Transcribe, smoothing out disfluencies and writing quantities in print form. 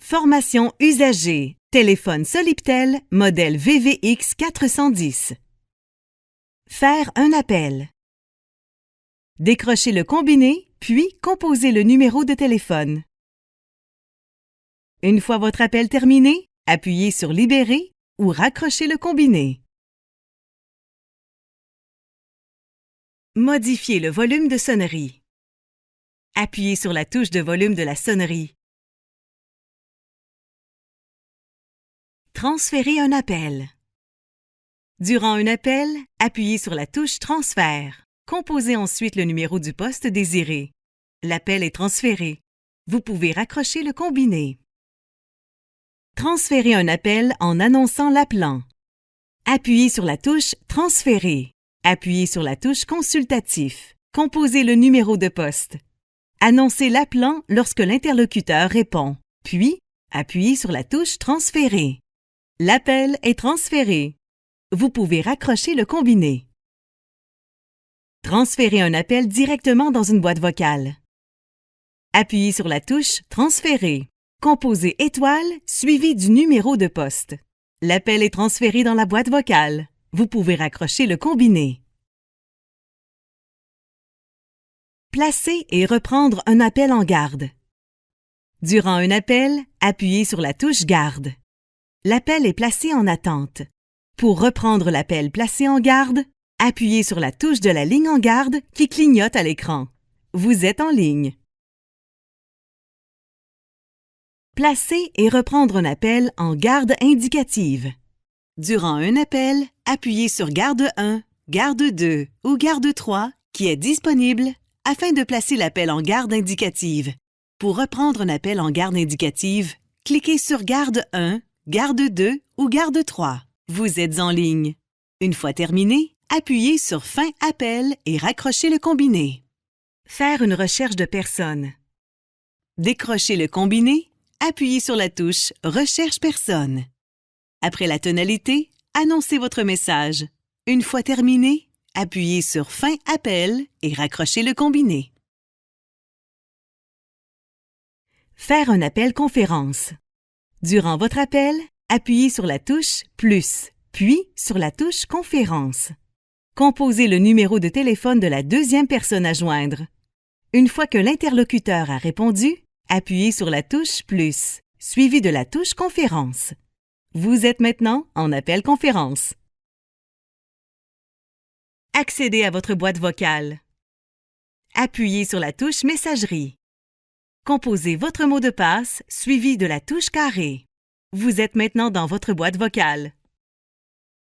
Formation usagée. Téléphone Soliptel, modèle VVX 410. Faire un appel. Décrochez le combiné, puis composez le numéro de téléphone. Une fois votre appel terminé, appuyez sur Libérer ou raccrochez le combiné. Modifiez le volume de sonnerie. Appuyez sur la touche de volume de la sonnerie. Transférer un appel. Durant un appel, appuyez sur la touche Transfert. Composez ensuite le numéro du poste désiré. L'appel est transféré. Vous pouvez raccrocher le combiné. Transférer un appel en annonçant l'appelant. Appuyez sur la touche Transférer. Appuyez sur la touche Consultatif. Composez le numéro de poste. Annoncez l'appelant lorsque l'interlocuteur répond. Puis, appuyez sur la touche Transférer. L'appel est transféré. Vous pouvez raccrocher le combiné. Transférer un appel directement dans une boîte vocale. Appuyez sur la touche Transférer. Composez étoile suivi du numéro de poste. L'appel est transféré dans la boîte vocale. Vous pouvez raccrocher le combiné. Placer et reprendre un appel en garde. Durant un appel, appuyez sur la touche Garde. L'appel est placé en attente. Pour reprendre l'appel placé en garde, appuyez sur la touche de la ligne en garde qui clignote à l'écran. Vous êtes en ligne. Placer et reprendre un appel en garde indicative. Durant un appel, appuyez sur Garde 1, Garde 2 ou Garde 3 qui est disponible afin de placer l'appel en garde indicative. Pour reprendre un appel en garde indicative, cliquez sur Garde 1, Garde 2 ou Garde 3. Vous êtes en ligne. Une fois terminé, appuyez sur Fin appel et raccrochez le combiné. Faire une recherche de personne. Décrochez le combiné, appuyez sur la touche Recherche personne. Après la tonalité, annoncez votre message. Une fois terminé, appuyez sur Fin appel et raccrochez le combiné. Faire un appel conférence. Durant votre appel, appuyez sur la touche Plus, puis sur la touche Conférence. Composez le numéro de téléphone de la deuxième personne à joindre. Une fois que l'interlocuteur a répondu, appuyez sur la touche Plus, suivi de la touche Conférence. Vous êtes maintenant en appel conférence. Accédez à votre boîte vocale. Appuyez sur la touche Messagerie. Composez votre mot de passe suivi de la touche carré. Vous êtes maintenant dans votre boîte vocale.